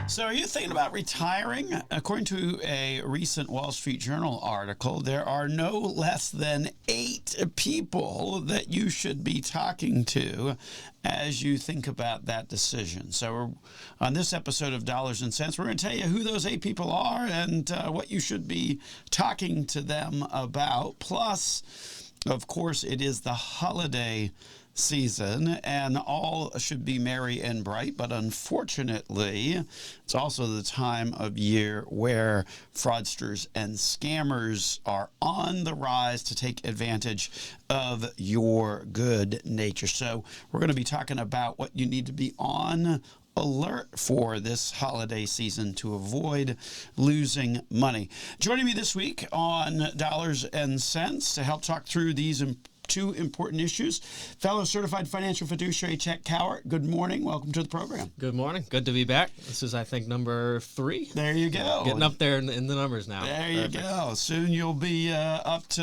So are you thinking about retiring? According to a recent Wall Street Journal article, there are no less than 8 people that you should be talking to as you think about that decision. So on this episode of Dollars and Cents, we're going to tell you who those 8 people are and what you should be talking to them about. Plus, of course, it is the holiday season and all should be merry and bright, but unfortunately it's also the time of year where fraudsters and scammers are on the rise to take advantage of your good nature. So we're going to be talking about what you need to be on alert for this holiday season to avoid losing money. Joining me this week on Dollars and Cents to help talk through these 2 important issues, fellow certified financial fiduciary Chet Cowart. Good morning. Welcome to the program. Good morning. Good to be back. This is, I think, number 3. There you go. Getting up there in the numbers now. There you go. Soon you'll be up to,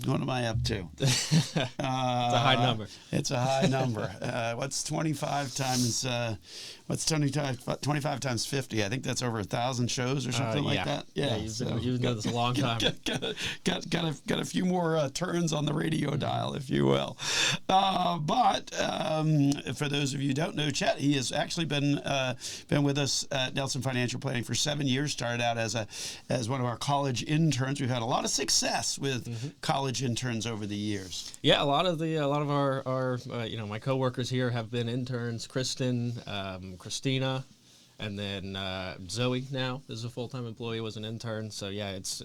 what am I up to? It's a high number. It's a high number. What's 25 times 50? I think that's over 1,000 shows or something like that. Yeah, you've been doing this a long time. Got a few more turns on the radio dial, if you will. But for those of you who don't know Chet, he has actually been with us at Nelson Financial Planning for 7 years. Started out as one of our college interns. We've had a lot of success with college interns over the years. Yeah, a lot of our my coworkers here have been interns. Kristen, Christina, and then Zoe now is a full-time employee, was an intern. So yeah, it's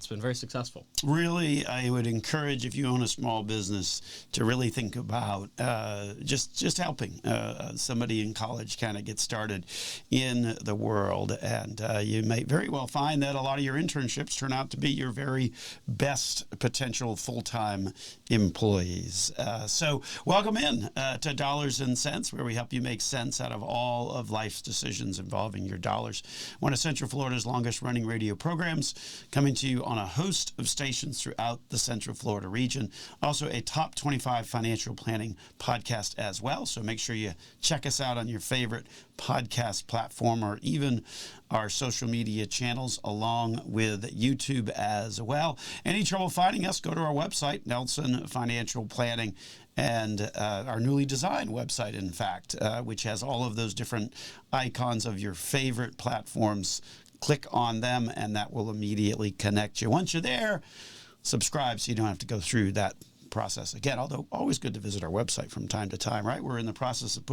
been very successful. Really, I would encourage, if you own a small business, to really think about just helping somebody in college kind of get started in the world. And you may very well find that a lot of your internships turn out to be your very best potential full-time employees. So welcome in to Dollars and Cents, where we help you make sense out of all of life's decisions involving your dollars. One of Central Florida's longest running radio programs, coming to you on a host of stations throughout the Central Florida region. Also a top 25 financial planning podcast as well. So make sure you check us out on your favorite podcast platform or even our social media channels along with YouTube as well. Any trouble finding us, go to our website, Nelson Financial Planning, and our newly designed website, in fact, which has all of those different icons of your favorite platforms. Click on them, and that will immediately connect you. Once you're there, subscribe so you don't have to go through that process again, although always good to visit our website from time to time, right? We're in the process of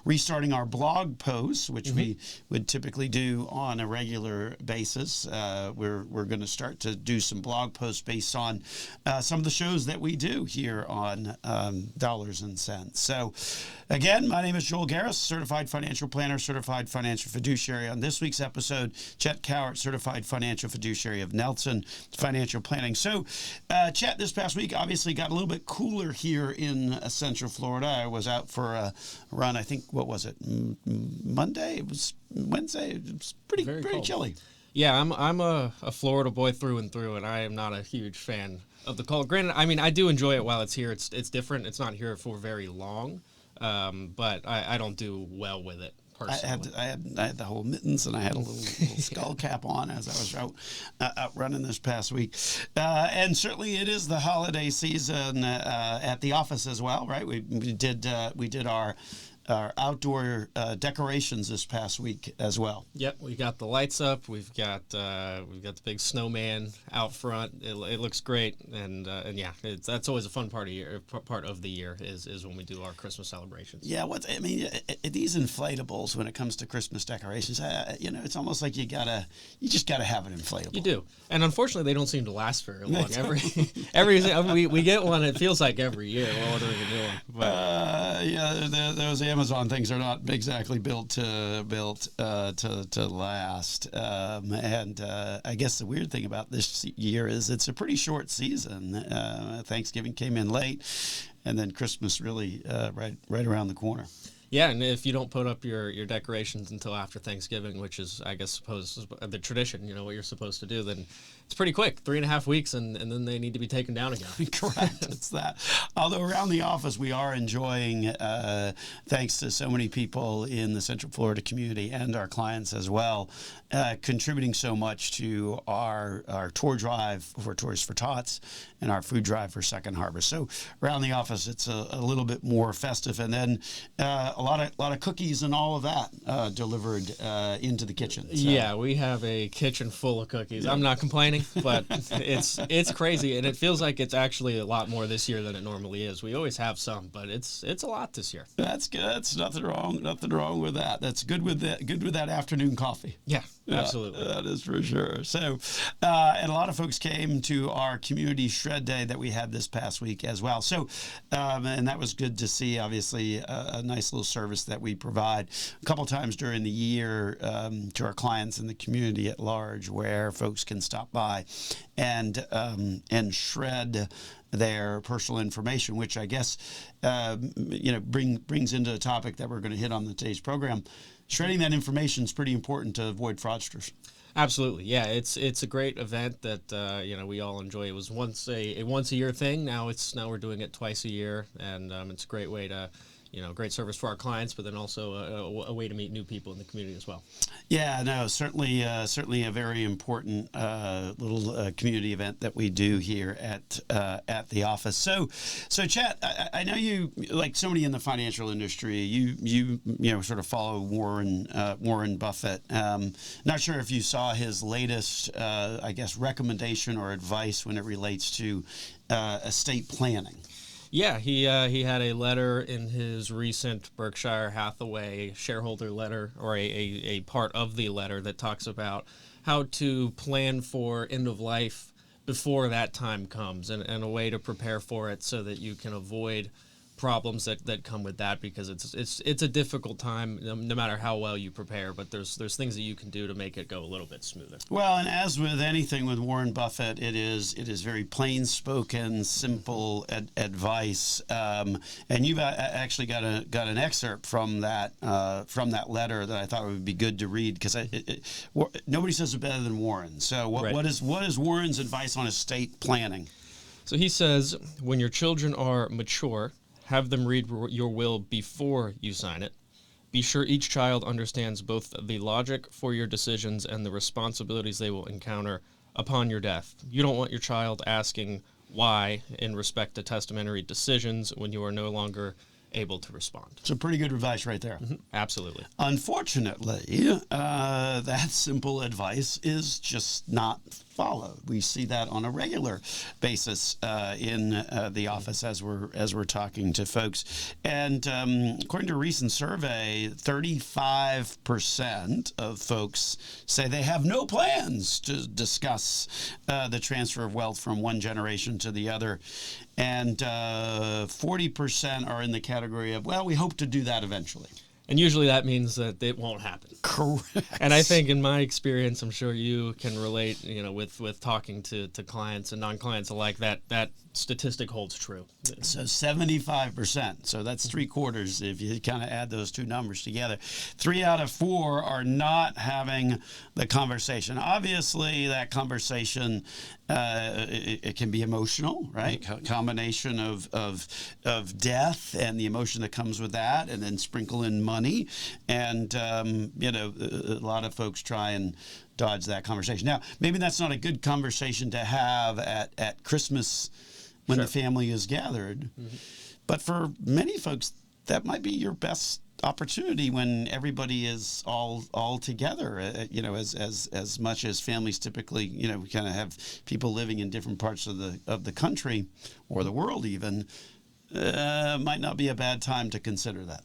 restarting our blog posts, which we would typically do on a regular basis. We're going to start to do some blog posts based on some of the shows that we do here on Dollars and Cents. So again, my name is Joel Garris, certified financial planner, certified financial fiduciary. On this week's episode, Chet Cowart, certified financial fiduciary of Nelson Financial Planning. So Chet, this past week obviously got a little bit cooler here in Central Florida. I was out for a run, I think, what was it, Monday? It was Wednesday. It was pretty chilly. Yeah, I'm a Florida boy through and through, and I am not a huge fan of the cold. Granted, I mean, I do enjoy it while it's here. It's different. It's not here for very long, but I don't do well with it. I had the whole mittens, and I had a little skull cap on as I was out running this past week. And certainly it is the holiday season at the office as well, right? We did our outdoor decorations this past week as well. Yep, we got the lights up. We've got the big snowman out front. It looks great, and yeah, that's always a fun part of the year is when we do our Christmas celebrations. Yeah, these inflatables when it comes to Christmas decorations, it's almost like you just gotta have an inflatable. You do, and unfortunately, they don't seem to last very long. We get one. It feels like every year we're ordering a new one. But those Amazon things are not exactly built to last. And I guess the weird thing about this year is it's a pretty short season. Thanksgiving came in late, and then Christmas really right around the corner. Yeah, and if you don't put up your decorations until after Thanksgiving, which is, I guess, the tradition, what you're supposed to do, then it's pretty quick, 3.5 weeks, and then they need to be taken down again. Correct. It's that. Although around the office, we are enjoying, thanks to so many people in the Central Florida community and our clients as well, contributing so much to our tour drive for Tours for Tots and our food drive for Second Harvest. So around the office, it's a little bit more festive, and then a lot of cookies and all of that delivered into the kitchen. So. Yeah, we have a kitchen full of cookies. Yeah. I'm not complaining, but it's crazy, and it feels like it's actually a lot more this year than it normally is. We always have some, but it's a lot this year. That's good. That's nothing wrong with that. That's good with that afternoon coffee. Yeah, absolutely. That is for sure. So, and a lot of folks came to our community shred day that we had this past week as well. So, and that was good to see. Obviously, a nice little service that we provide a couple times during the year to our clients and the community at large, where folks can stop by and shred their personal information, which I guess brings into a topic that we're going to hit on today's program. Shredding that information is pretty important to avoid fraudsters. Absolutely, yeah. It's a great event that we all enjoy. It was once a year thing. Now we're doing it twice a year, and it's a great way to. Great service for our clients, but then also a way to meet new people in the community as well. Yeah, no, certainly a very important little community event that we do here at the office. So Chet, I know you, like so many in the financial industry, you sort of follow Warren Buffett. Not sure if you saw his latest, recommendation or advice when it relates to estate planning. Yeah, he had a letter in his recent Berkshire Hathaway shareholder letter, or a part of the letter that talks about how to plan for end of life before that time comes, and a way to prepare for it so that you can avoid problems that come with that, because it's a difficult time no matter how well you prepare, but there's things that you can do to make it go a little bit smoother. Well, and as with anything with Warren Buffett, it is very plain spoken, simple advice, and you've actually got an excerpt from that letter that I thought would be good to read, because nobody says it better than Warren. So what is Warren's advice on estate planning? So he says, when your children are mature, have them read your will before you sign it. Be sure each child understands both the logic for your decisions and the responsibilities they will encounter upon your death. You don't want your child asking why in respect to testamentary decisions when you are no longer able to respond. So pretty good advice right there. Mm-hmm. Absolutely. Unfortunately, that simple advice is just not followed. We see that on a regular basis in the office as we're talking to folks. And according to a recent survey, 35% of folks say they have no plans to discuss the transfer of wealth from one generation to the other. And 40% are in the category of, well, we hope to do that eventually. And usually that means that it won't happen. Correct. And I think in my experience, I'm sure you can relate, with talking to clients and non-clients alike, that statistic holds true. So 75%. So that's 3/4 if you kind of add those two numbers together. 3 out of 4 are not having the conversation. Obviously, that conversation, it can be emotional, right? Combination of death and the emotion that comes with that, and then sprinkle in money. And, a lot of folks try and dodge that conversation. Now, maybe that's not a good conversation to have at Christmas when the family is gathered. Mm-hmm. But for many folks, that might be your best opportunity when everybody is all together. As much as families typically, we kind of have people living in different parts of the country or the world even. Might not be a bad time to consider that.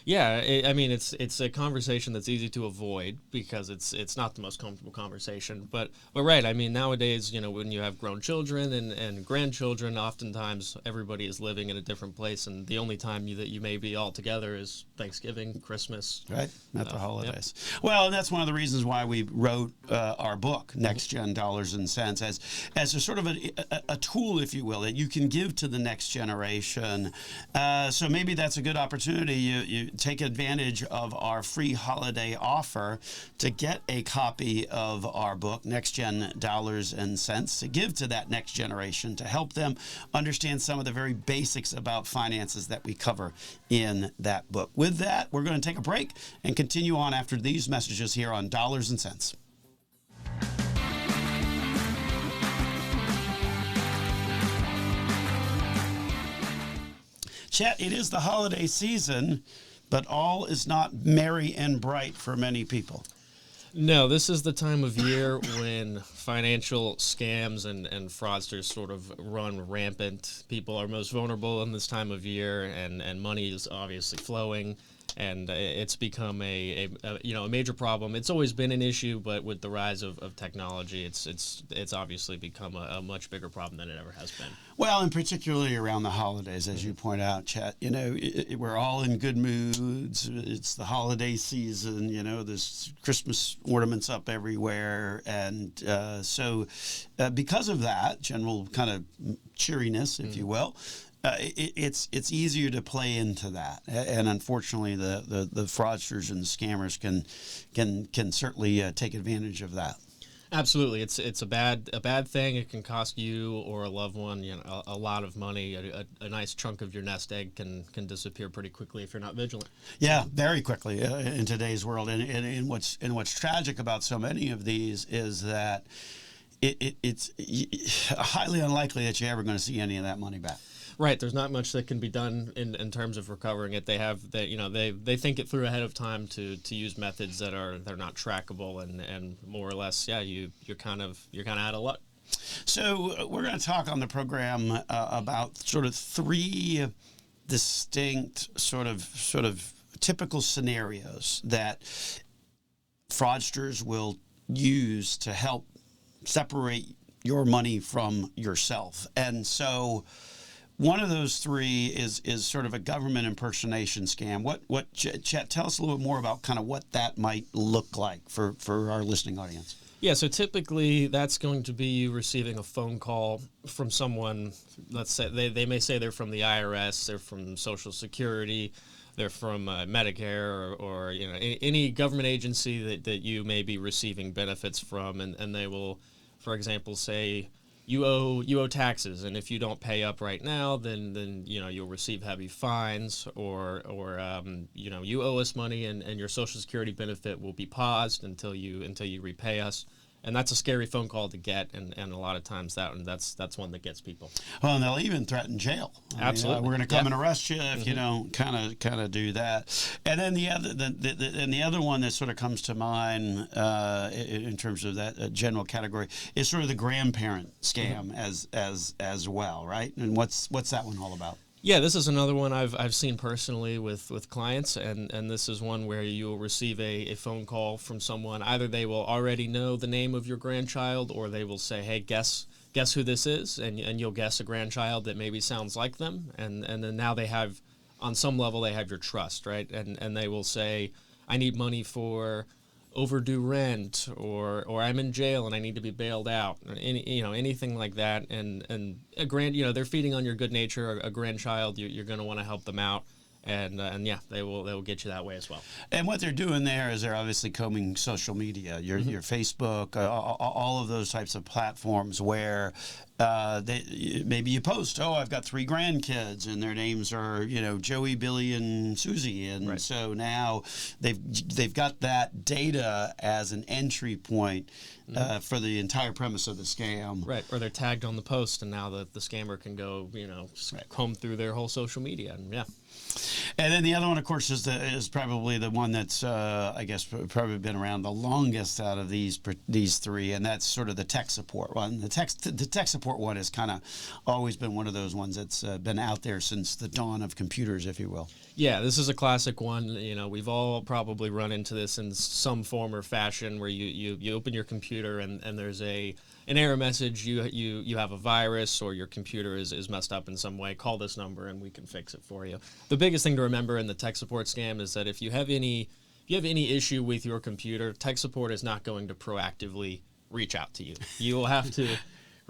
Yeah, it's a conversation that's easy to avoid because it's not the most comfortable conversation. But right, nowadays, when you have grown children and grandchildren, oftentimes everybody is living in a different place, and the only time that you may be all together is Thanksgiving, Christmas. Right, not the holidays. Yep. Well, and that's one of the reasons why we wrote our book, NextGen Dollars and Cents, as a sort of a tool, if you will, that you can give to the next generation. So maybe that's a good opportunity. take advantage of our free holiday offer to get a copy of our book, NextGen Dollars and Cents, to give to that next generation, to help them understand some of the very basics about finances that we cover in that book. With that, we're going to take a break and continue on after these messages here on Dollars and Cents. Chet, it is the holiday season, but all is not merry and bright for many people. No, this is the time of year when financial scams and fraudsters sort of run rampant. People are most vulnerable in this time of year, and money is obviously flowing, and it's become a major problem. It's always been an issue, but with the rise of technology, it's obviously become a much bigger problem than it ever has been. Well, and particularly around the holidays, as you point out, Chet, we're all in good moods. It's the holiday season, there's Christmas ornaments up everywhere. And so because of that general kind of cheeriness, if you will, it's easier to play into that. And unfortunately, the fraudsters and the scammers can certainly take advantage of that. Absolutely, it's a bad thing. It can cost you or a loved one, a lot of money. A nice chunk of your nest egg can disappear pretty quickly if you're not vigilant. Yeah, very quickly in today's world. And what's tragic about so many of these is that it's highly unlikely that you're ever going to see any of that money back. Right, there's not much that can be done in terms of recovering it. They think it through ahead of time to use methods they're not trackable, and more or less, you're kind of out of luck. So we're going to talk on the program about sort of three distinct sort of typical scenarios that fraudsters will use to help separate your money from yourself. And so one of those three is sort of a government impersonation scam. What Chet, tell us a little bit more about kind of what that might look like for our listening audience. Yeah, so typically that's going to be you receiving a phone call from someone. Let's say they may say they're from the IRS, they're from Social Security, they're from Medicare, or any government agency that you may be receiving benefits from, and they will, for example, say you owe taxes, and if you don't pay up right now, then you'll receive heavy fines, or you owe us money, and your Social Security benefit will be paused until you repay us. And that's a scary phone call to get, and a lot of times that's one that gets people. Well, and they'll even threaten jail. Absolutely, we're going to come and arrest you if you don't kind of do that. And then the other one that sort of comes to mind in terms of that general category is sort of the grandparent scam as well, right? And what's that one all about? Yeah, this is another one I've seen personally with clients, and this is one where you'll receive a phone call from someone. Either they will already know the name of your grandchild, or they will say, hey, guess who this is, and you'll guess a grandchild that maybe sounds like them, and then now they have, on some level, they have your trust, right? And they will say, I need money for overdue rent, or I'm in jail and I need to be bailed out, anything like that, and a they're feeding on your good nature. A grandchild, you're going to want to help them out, and they will get you that way as well. And what they're doing there is they're obviously combing social media, your Facebook, all of those types of platforms where maybe you post, I've got 3 grandkids and their names are Joey, Billy, and Susie, and so now they've got that data as an entry point for the entire premise of the scam. Right, or they're tagged on the post, and now the scammer can go comb through their whole social media, and And then the other one, of course, is probably the one that's I guess probably been around the longest out of these three, and that's sort of the tech support one. The tech support one has kind of always been one of those ones that's been out there since the dawn of computers, if you will. Yeah, this is a classic one. We've all probably run into this in some form or fashion, where you open your computer and there's an error message. You have a virus, or your computer is messed up in some way. Call this number and we can fix it for you. The biggest thing to remember in the tech support scam is that if you have any issue with your computer, tech support is not going to proactively reach out to you. You will have to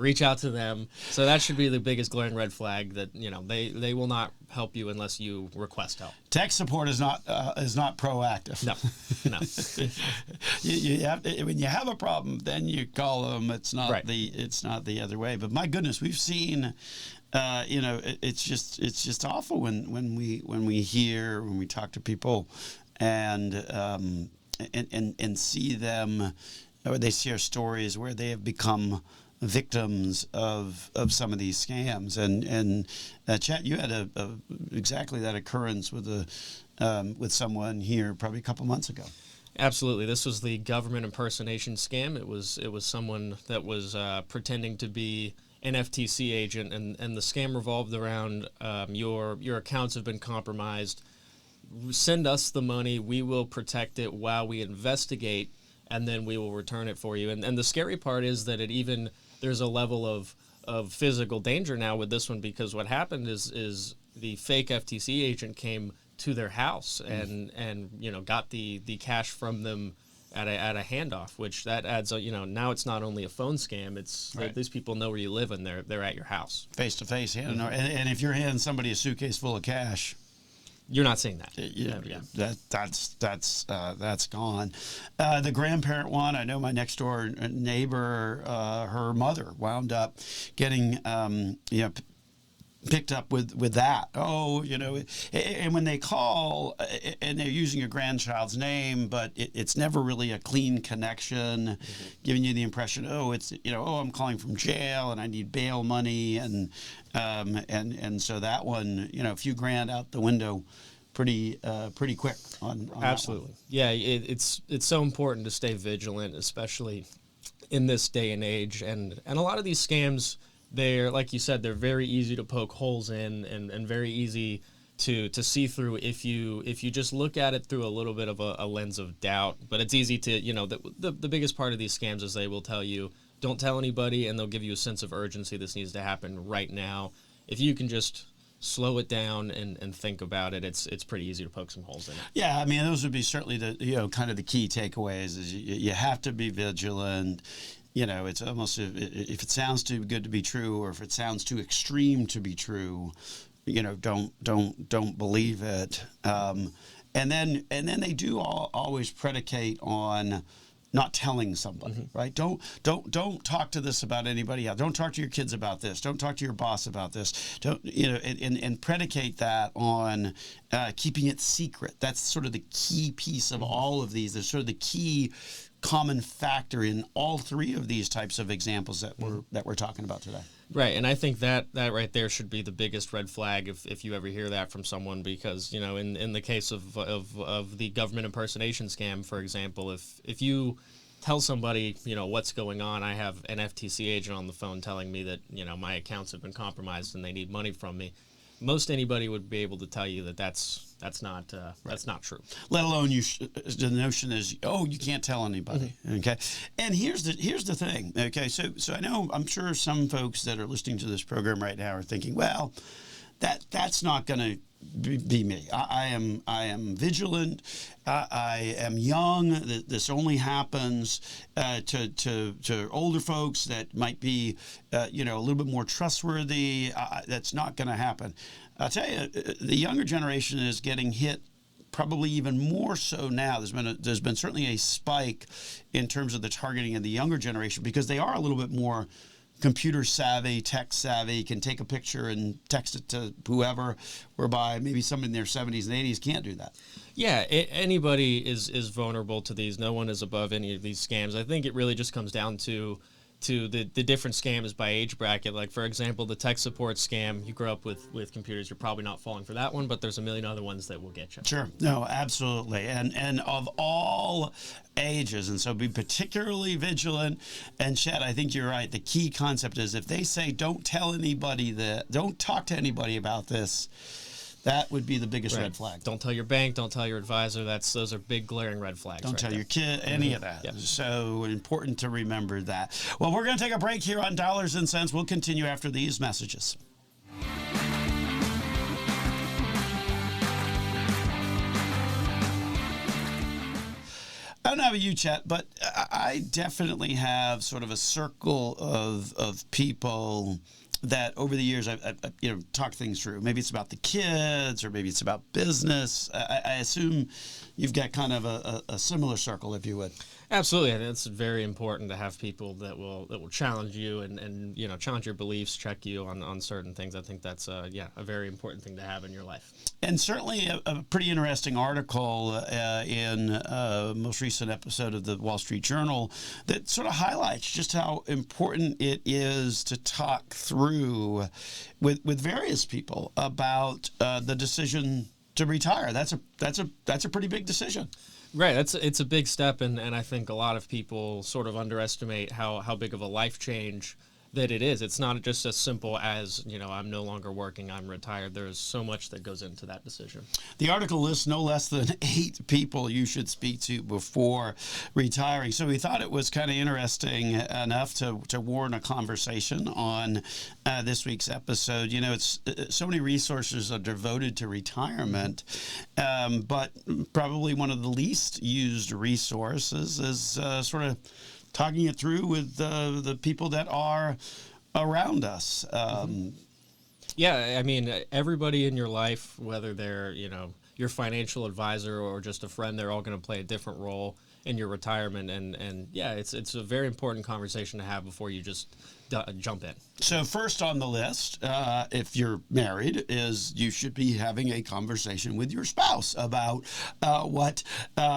reach out to them. So that should be the biggest glaring red flag that, they will not help you unless you request help. Tech support is not proactive. No. you have to, when you have a problem, then you call them. It's not Right. it's not the other way. But my goodness, we've seen. It's just awful when we hear, when we talk to people, and see them, or they share stories where they have become victims of some of these scams. And Chet, you had exactly that occurrence with someone here probably a couple months ago. Absolutely. This was the government impersonation scam. It was someone that was pretending to be an FTC agent, and the scam revolved around your accounts have been compromised. Send us the money. We will protect it while we investigate, and then we will return it for you. And the scary part is that there's a level of physical danger now with this one, because what happened is the fake FTC agent came to their house and got the cash from them at a handoff, which that adds now it's not only a phone scam, it's right. These people know where you live and they're at your house Face to face, yeah. Mm-hmm. And if you're handing somebody a suitcase full of cash, you're not seeing that. That's gone. The grandparent one, I know my next door neighbor, her mother wound up getting picked up with that. And when they call and they're using your grandchild's name, but it's never really a clean connection, giving you the impression, I'm calling from jail and I need bail money, and so that one, a few grand out the window pretty quick on Absolutely. Yeah, it's so important to stay vigilant, especially in this day and age, and a lot of these scams, they're, like you said, they're very easy to poke holes in and very easy to see through if you just look at it through a little bit of a lens of doubt. But it's easy to, the biggest part of these scams is they will tell you, don't tell anybody, and they'll give you a sense of urgency. This needs to happen right now. If you can just slow it down and think about it, it's pretty easy to poke some holes in it. Yeah, I mean, those would be certainly the, kind of the key takeaways is you have to be vigilant. It's almost, if it sounds too good to be true, or if it sounds too extreme to be true, don't believe it. And then they do always predicate on not telling somebody, right? Don't talk to this about anybody else. Don't talk to your kids about this. Don't talk to your boss about this. And predicate that on keeping it secret. That's sort of the key piece of all of these. There's sort of the key common factor in all three of these types of examples that we're talking about today. Right, and I think that right there should be the biggest red flag if you ever hear that from someone, because in the case of the government impersonation scam, for example, if you tell somebody what's going on, I have an FTC agent on the phone telling me that my accounts have been compromised and they need money from me, most anybody would be able to tell you that that's not true. Let alone the notion is, you can't tell anybody. Okay, and here's the thing. Okay, so I'm sure some folks that are listening to this program right now are thinking, well, that's not going to be me. I am vigilant. I am young. This only happens to older folks that might be a little bit more trustworthy. That's not going to happen. I'll tell you, the younger generation is getting hit probably even more so now. There's been certainly a spike in terms of the targeting of the younger generation, because they are a little bit more computer savvy, tech savvy, can take a picture and text it to whoever, whereby maybe somebody in their 70s and 80s can't do that. Yeah, anybody is vulnerable to these. No one is above any of these scams. I think it really just comes down to the different scams by age bracket. Like, for example, the tech support scam, you grow up with computers, you're probably not falling for that one, but there's a million other ones that will get you. Sure. No, absolutely. And of all ages, and so be particularly vigilant. And Chet, I think you're right. The key concept is, if they say don't tell anybody don't talk to anybody about this, that would be the biggest red flag. Don't tell your bank. Don't tell your advisor. Those are big glaring red flags. Don't tell your kid any of that. Yep. So important to remember that. Well, we're going to take a break here on Dollars and Cents. We'll continue after these messages. I don't know about you, Chet, but I definitely have sort of a circle of people that over the years I've talked things through. Maybe it's about the kids, or maybe it's about business. I assume you've got kind of a similar circle, if you would. Absolutely, and it's very important to have people that will challenge you and challenge your beliefs, check you on certain things. I think that's a very important thing to have in your life. And certainly a pretty interesting article in a most recent episode of the Wall Street Journal that sort of highlights just how important it is to talk through with various people about the decision to retire. That's a pretty big decision. Right, it's a big step, and I think a lot of people sort of underestimate how big of a life change that it is. It's not just as simple as, I'm no longer working, I'm retired. There's so much that goes into that decision. The article lists no less than 8 people you should speak to before retiring. So we thought it was kind of interesting enough to warrant a conversation on this week's episode. It's so many resources are devoted to retirement, but probably one of the least used resources is sort of talking it through with the people that are around us. Yeah, I mean, everybody in your life, whether they're, your financial advisor or just a friend, they're all going to play a different role in your retirement. And yeah, it's a very important conversation to have before you just jump in. So first on the list, if you're married, is you should be having a conversation with your spouse about what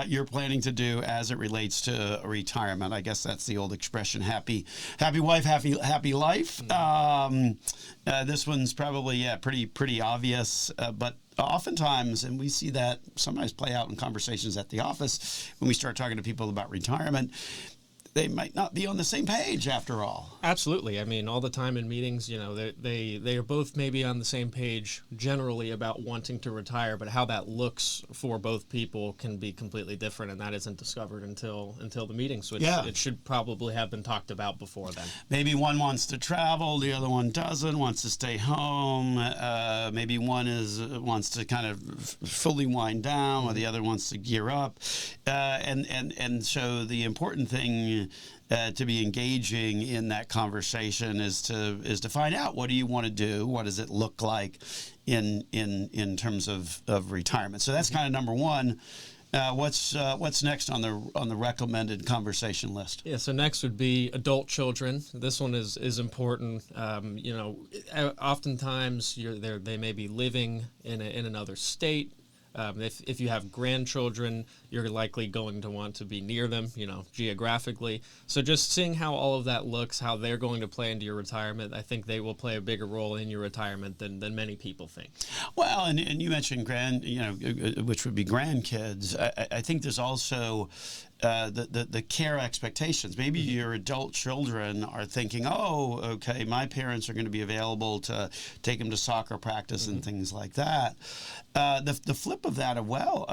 you're planning to do as it relates to retirement. I guess that's the old expression, happy wife, happy life. This one's probably pretty obvious, but oftentimes, and we see that sometimes play out in conversations at the office when we start talking to people about retirement, they might not be on the same page after all. Absolutely. I mean, all the time in meetings, they are both maybe on the same page generally about wanting to retire, but how that looks for both people can be completely different, and that isn't discovered until the meetings, which it should probably have been talked about before then. Maybe one wants to travel, the other one doesn't, wants to stay home. Maybe one wants to kind of fully wind down, or the other wants to gear up. And so the important thing to be engaging in that conversation is to find out, what do you want to do? What does it look like in terms of retirement? So that's kind of number one. What's next on the recommended conversation list? Yeah, so next would be adult children. This one is important. Oftentimes they may be living in another state. If you have grandchildren, you're likely going to want to be near them, geographically. So just seeing how all of that looks, how they're going to play into your retirement, I think they will play a bigger role in your retirement than many people think. Well, and you mentioned which would be grandkids. I think there's also the care expectations. Maybe your adult children are thinking, oh, okay, my parents are going to be available to take them to soccer practice and things like that. The flip of that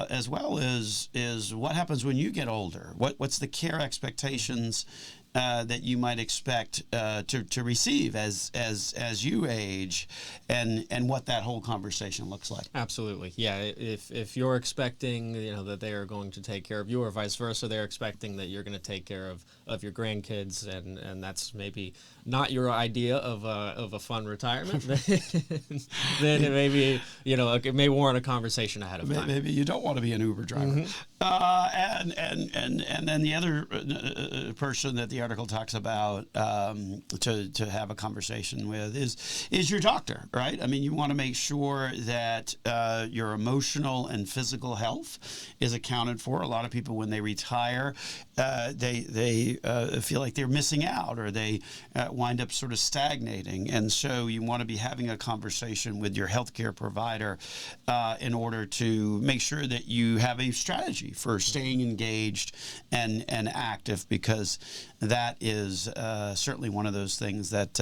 as well is what happens when you get older. What's the care expectations that you might expect to receive as you age, and what that whole conversation looks like. Absolutely, yeah. If you're expecting that they are going to take care of you, or vice versa, they're expecting that you're going to take care of your grandkids, and that's maybe not your idea of a fun retirement, then it maybe it may warrant a conversation ahead of time. Maybe you don't want to be an Uber driver. And then the other person that the article talks about to have a conversation with is your doctor, right? I mean, you want to make sure that your emotional and physical health is accounted for. A lot of people, when they retire, they feel like they're missing out, or they wind up sort of stagnating. And so you want to be having a conversation with your healthcare provider in order to make sure that you have a strategy for staying engaged and active, because that is certainly one of those things that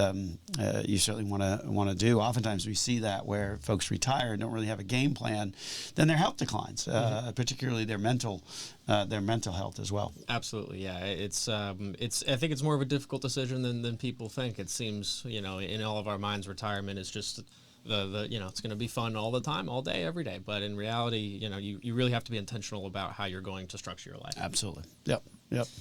you certainly want to do. Oftentimes we see that where folks retire and don't really have a game plan, then their health declines, particularly their mental health as well. Absolutely, yeah. It's I think it's more of a difficult decision than people think. It seems, in all of our minds, retirement is just it's going to be fun all the time, all day, every day. But in reality, you really have to be intentional about how you're going to structure your life. Absolutely. Yep.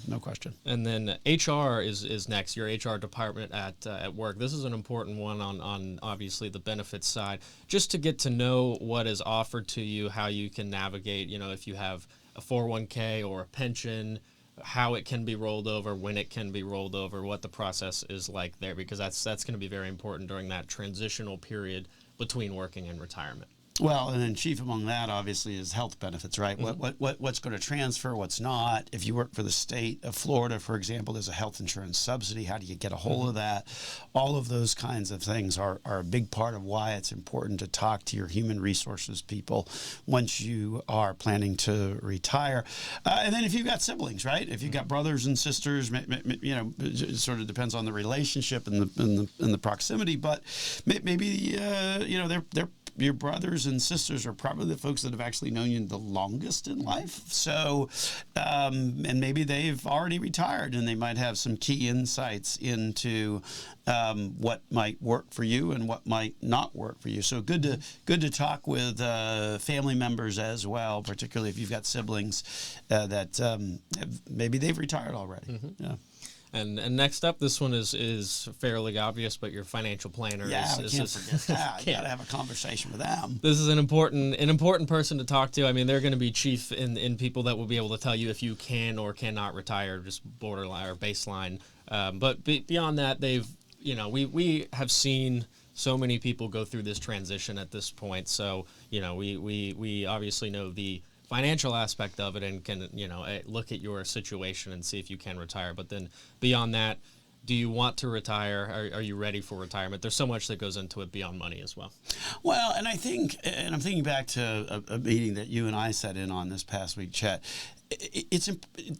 No question. And then HR is next. Your HR department at work. This is an important one on obviously the benefits side, just to get to know what is offered to you, how you can navigate. If you have a 401k or a pension, how it can be rolled over, when it can be rolled over, what the process is like there, because that's going to be very important during that transitional period between working and retirement. Well, and then chief among that, obviously, is health benefits, right? Mm-hmm. What's going to transfer, what's not. If you work for the state of Florida, for example, there's a health insurance subsidy. How do you get a hold of that? All of those kinds of things are a big part of why it's important to talk to your human resources people once you are planning to retire. And then if you've got siblings, right? If you've got brothers and sisters, it sort of depends on the relationship and the proximity. But maybe they're your brothers and sisters are probably the folks that have actually known you the longest in life. So, and maybe they've already retired and they might have some key insights into what might work for you and what might not work for you. So good to talk with family members as well, particularly if you've got siblings that maybe they've retired already. Mm-hmm. Yeah. And next up, this one is fairly obvious, but your financial planner can't forget that. You got to have a conversation with them. This is an important person to talk to. I mean, they're going to be chief in people that will be able to tell you if you can or cannot retire, just borderline or baseline. But beyond that, we have seen so many people go through this transition at this point. So we obviously know the financial aspect of it and can look at your situation and see if you can retire. But then beyond that, do you want to retire? Are you ready for retirement? There's so much that goes into it beyond money as well. Well, and I'm thinking back to a meeting that you and I sat in on this past week, Chet.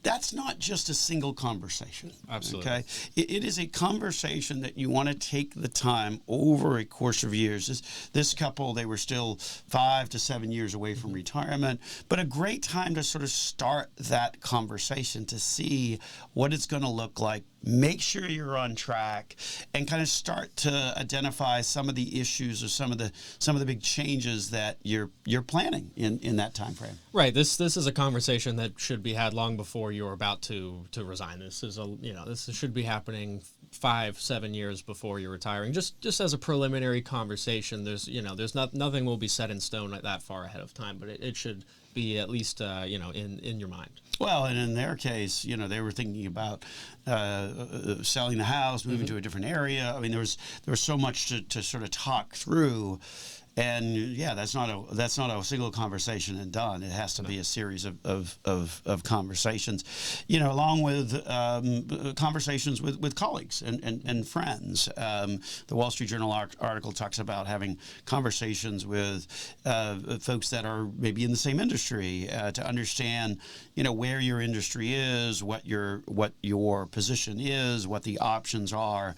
That's not just a single conversation. Absolutely. Okay, it is a conversation that you want to take the time over a course of years. This couple, they were still 5 to 7 years away from retirement, but a great time to sort of start that conversation to see what it's going to look like. Make sure you're on track and kind of start to identify some of the issues or some of the big changes that you're planning in that time frame. Right. This is a conversation that should be had long before you're about to resign. This should be happening 5-7 years before you're retiring. Just as a preliminary conversation. There's nothing will be set in stone that far ahead of time, but it should be at least in your mind. Well, and in their case, they were thinking about selling the house, moving to a different area. I mean, there was so much to sort of talk through. And yeah, that's not a single conversation and done. It has to be a series of conversations, along with conversations with colleagues and friends. The Wall Street Journal article talks about having conversations with folks that are maybe in the same industry to understand, where your industry is, what your position is, what the options are.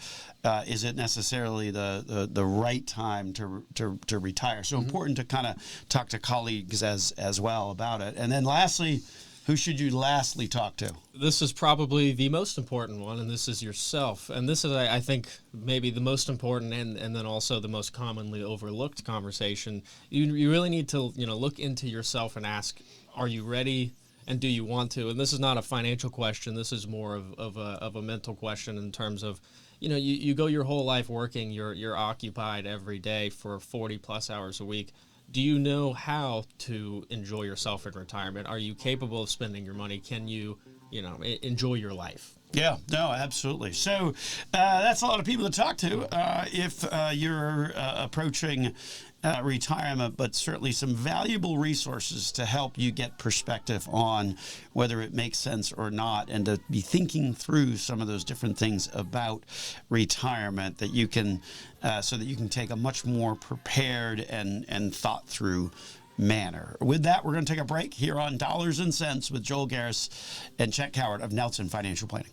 Is it necessarily the right time to retire? So important to kind of talk to colleagues as well about it. And then lastly, who should you lastly talk to? This is probably the most important one, and this is yourself. And this is, I think, maybe the most important and then also the most commonly overlooked conversation. You really need to look into yourself and ask, are you ready? And do you want to? And this is not a financial question. This is more of a mental question in terms of, you go your whole life working, you're occupied every day for 40 plus hours a week. Do you know how to enjoy yourself in retirement? Are you capable of spending your money? Can you, enjoy your life? Yeah, no, absolutely. So that's a lot of people to talk to if you're approaching retirement, but certainly some valuable resources to help you get perspective on whether it makes sense or not, and to be thinking through some of those different things about retirement that you can, so that you can take a much more prepared and thought through manner. With that, we're going to take a break here on Dollars and Cents with Joel Garris and Chet Cowart of Nelson Financial Planning.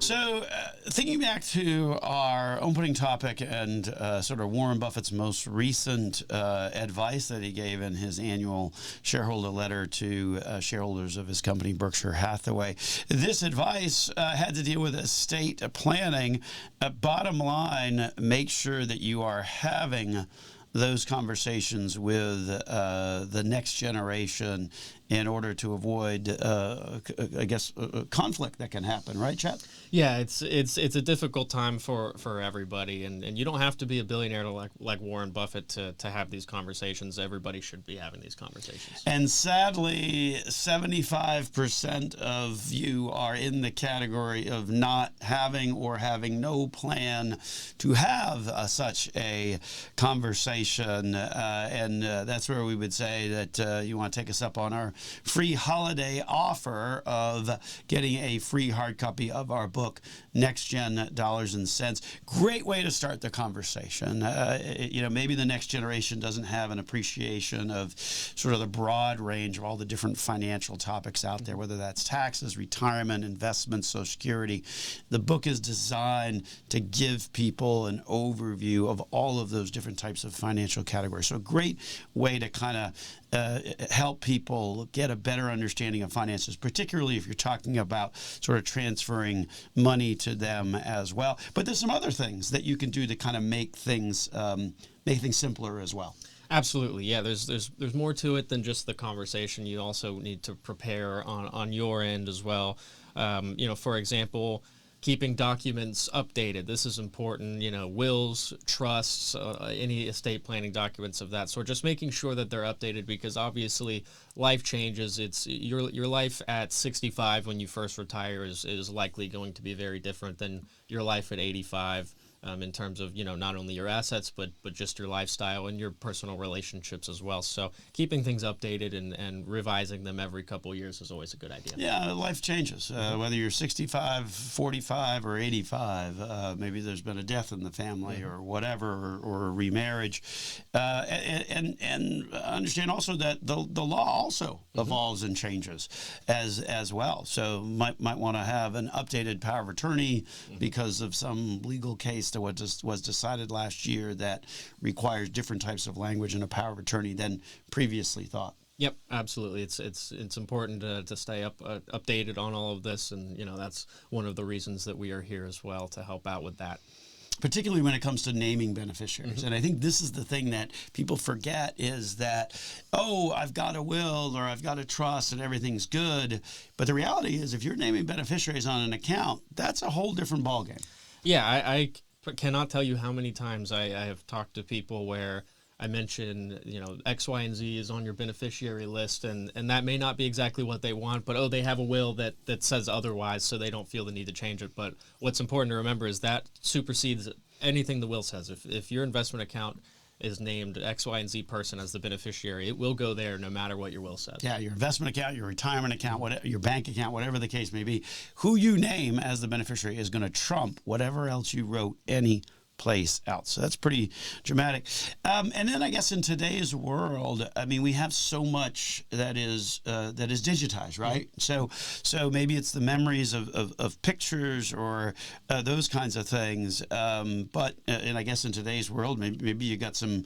So, thinking back to our opening topic and sort of Warren Buffett's most recent advice that he gave in his annual shareholder letter to shareholders of his company, Berkshire Hathaway, this advice had to deal with estate planning. Bottom line, make sure that you are having those conversations with the next generation in order to avoid, conflict that can happen, right, Chet? Yeah, it's a difficult time for everybody, and you don't have to be a billionaire to like Warren Buffett to have these conversations. Everybody should be having these conversations. And sadly, 75% of you are in the category of not having or having no plan to have such a conversation, and that's where we would say that you want to take us up on our free holiday offer of getting a free hard copy of our book, NextGen Dollars and Cents. Great way to start the conversation. Maybe the next generation doesn't have an appreciation of sort of the broad range of all the different financial topics out there, whether that's taxes, retirement, investments, Social Security. The book is designed to give people an overview of all of those different types of financial categories. So a great way to kind of help people get a better understanding of finances, particularly if you're talking about sort of transferring money to them as well. But there's some other things that you can do to kind of make things simpler as well. Absolutely, yeah. There's more to it than just the conversation. You also need to prepare on your end as well. For example, keeping documents updated. This is important, wills, trusts, any estate planning documents of that sort. Just making sure that they're updated, because obviously life changes. It's your life at 65 when you first retire is likely going to be very different than your life at 85. In terms of not only your assets but just your lifestyle and your personal relationships as well. So keeping things updated and revising them every couple of years is always a good idea. Yeah, life changes. Whether you're 65, 45, or 85, maybe there's been a death in the family or whatever, or a remarriage, and understand also that the law also evolves and changes as well. So might want to have an updated power of attorney because of some legal case to what was decided last year that requires different types of language in a power of attorney than previously thought. Yep, absolutely. It's important to stay updated on all of this, and that's one of the reasons that we are here as well, to help out with that. Particularly when it comes to naming beneficiaries. And I think this is the thing that people forget, is that, I've got a will or I've got a trust and everything's good. But the reality is, if you're naming beneficiaries on an account, that's a whole different ballgame. Yeah, I cannot tell you how many times I have talked to people where I mention, X, Y, and Z is on your beneficiary list, and that may not be exactly what they want, but they have a will that says otherwise, so they don't feel the need to change it. But what's important to remember is that supersedes anything the will says. If your investment account is named X, Y, and Z person as the beneficiary, it will go there no matter what your will says. Yeah, your investment account, your retirement account, whatever, your bank account, whatever the case may be, who you name as the beneficiary is going to trump whatever else you wrote any place out. So that's pretty dramatic. And then I guess in today's world, we have so much that is digitized, right? So maybe it's the memories of pictures or those kinds of things. But I guess in today's world, maybe you got some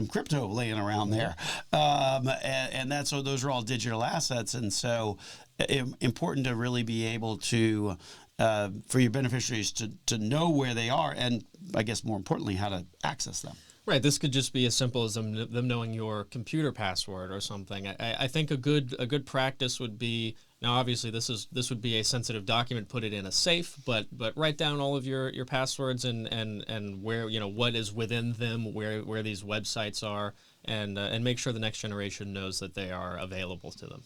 crypto laying around there, and those are all digital assets, and so important to really be able to. For your beneficiaries to know where they are, and I guess more importantly, how to access them. Right. This could just be as simple as them knowing your computer password or something. I think a good practice would be, now obviously this would be a sensitive document, put it in a safe, but write down all of your passwords and where what is within them, where these websites are, and make sure the next generation knows that they are available to them.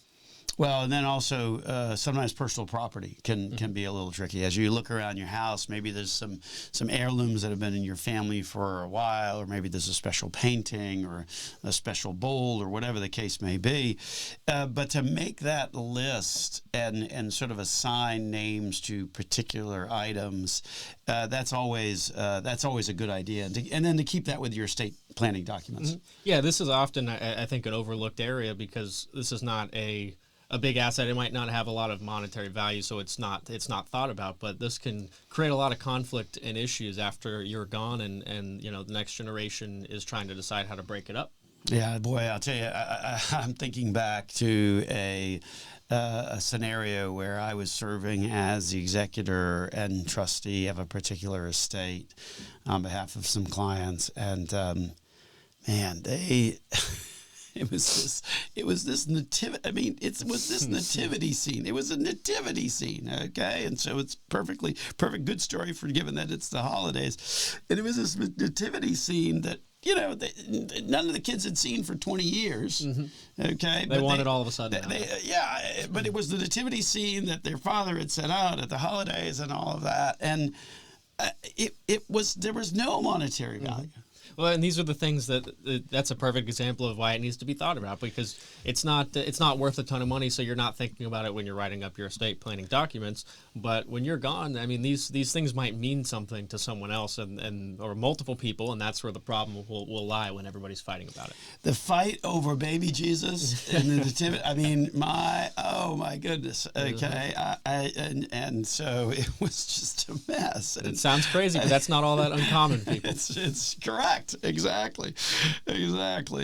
Well, and then also sometimes personal property can be a little tricky. As you look around your house, maybe there's some heirlooms that have been in your family for a while, or maybe there's a special painting or a special bowl or whatever the case may be. But to make that list and sort of assign names to particular items, that's always a good idea. And then to keep that with your estate planning documents. Yeah, this is often, I think, an overlooked area, because this is not a a big asset. It might not have a lot of monetary value, so it's not thought about. But this can create a lot of conflict and issues after you're gone, and the next generation is trying to decide how to break it up. Yeah, boy, I'll tell you, I'm thinking back to a scenario where I was serving as the executor and trustee of a particular estate on behalf of some clients, and man, it was this nativity. I mean, it was this nativity scene. It was a nativity scene, okay? And so it's perfect, good story for given that it's the holidays. And it was this nativity scene that, none of the kids had seen for 20 years, okay? They wanted all of a sudden. But it was the nativity scene that their father had set out at the holidays and all of that. And there was no monetary value. Well, and these are the things that's a perfect example of why it needs to be thought about, because it's not worth a ton of money, so you're not thinking about it when you're writing up your estate planning documents. But when you're gone, I mean, these things might mean something to someone else or multiple people, and that's where the problem will lie when everybody's fighting about it. The fight over baby Jesus and the nativity. I mean, oh my goodness. Okay, and so it was just a mess. And it sounds crazy, but that's not all that uncommon, people. It's correct. Exactly.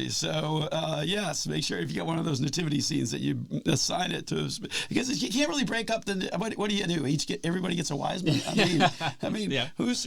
So yes, make sure if you got one of those nativity scenes that you assign it to, because you can't really break up the. What do you do? Everybody gets a wise man. I mean, yeah. Who's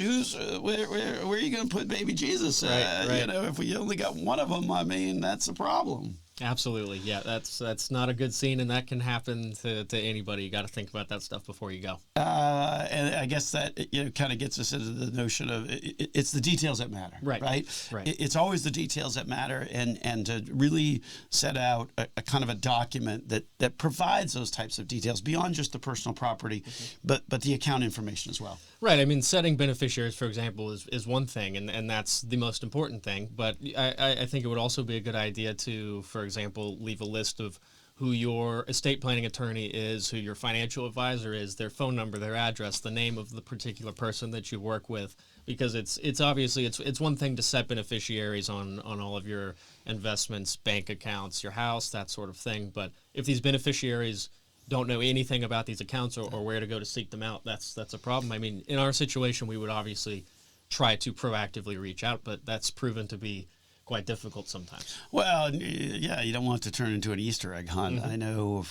where are you going to put baby Jesus? Right. If we only got one of them, I mean, that's a problem. Absolutely, yeah. That's not a good scene, and that can happen to anybody. You got to think about that stuff before you go. And I guess that kind of gets us into the notion of it's the details that matter, right? It's always the details that matter, and to really set out a kind of a document that provides those types of details beyond just the personal property, but the account information as well. Right. I mean, setting beneficiaries, for example, is one thing, and that's the most important thing. But I think it would also be a good idea to, for example, leave a list of who your estate planning attorney is, who your financial advisor is, their phone number, their address, the name of the particular person that you work with, because it's obviously it's one thing to set beneficiaries on all of your investments, bank accounts, your house, that sort of thing. But if these beneficiaries don't know anything about these accounts or where to go to seek them out, that's a problem. I mean, in our situation, we would obviously try to proactively reach out, but that's proven to be quite difficult sometimes. Well, yeah, you don't want it to turn into an Easter egg hunt. I know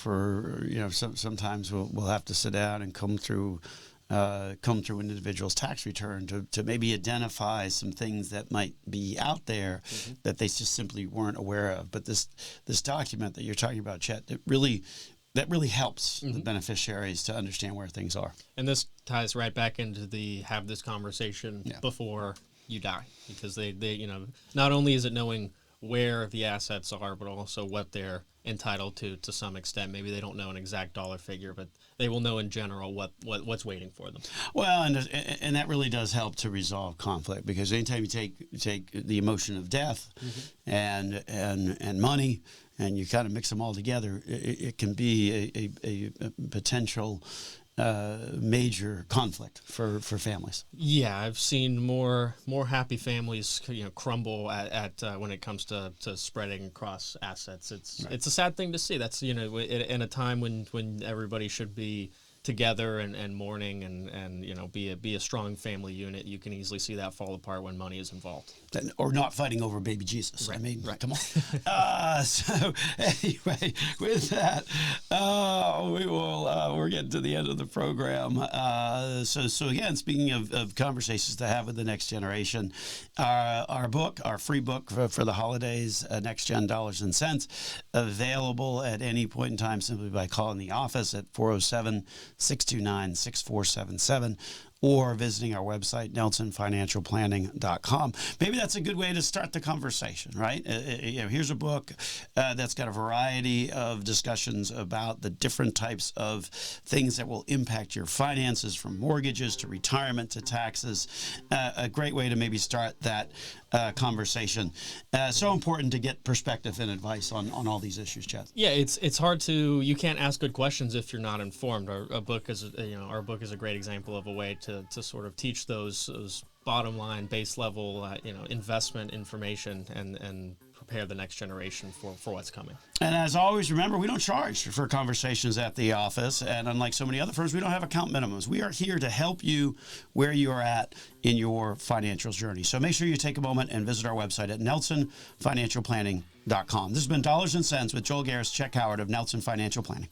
sometimes we'll have to sit down and come through an individual's tax return to maybe identify some things that might be out there that they just simply weren't aware of. But this document that you're talking about, Chet, that really helps the beneficiaries to understand where things are. And this ties right back into have this conversation before you die, because they not only is it knowing where the assets are, but also what they're entitled to some extent. Maybe they don't know an exact dollar figure, but they will know in general what's waiting for them. Well, and that really does help to resolve conflict, because anytime you take the emotion of death and money, and you kind of mix them all together, it can be a potential major conflict for families. Yeah, I've seen more happy families crumble at when it comes to spreading across assets. It's a sad thing to see. That's in a time when everybody should be together and mourning and be a strong family unit. You can easily see that fall apart when money is involved. Or not fighting over baby Jesus. Right. I mean, right. Come on. So anyway, with that, we're getting to the end of the program. So again, speaking of conversations to have with the next generation, our free book for the holidays, NextGen Dollars and Cents, available at any point in time simply by calling the office at 407-629-6477. Or visiting our website, nelsonfinancialplanning.com. Maybe that's a good way to start the conversation, right? Here's a book that's got a variety of discussions about the different types of things that will impact your finances, from mortgages to retirement to taxes. A great way to maybe start that conversation. So important to get perspective and advice on all these issues, Chet. Yeah, it's hard to. You can't ask good questions if you're not informed. Our book is a great example of a way to sort of teach those bottom line, base level, investment information and prepare the next generation for what's coming. And as always, remember, we don't charge for conversations at the office. And unlike so many other firms, we don't have account minimums. We are here to help you where you are at in your financial journey. So make sure you take a moment and visit our website at nelsonfinancialplanning.com. This has been Dollars and Cents with Joel Garris, Chet Cowart of Nelson Financial Planning.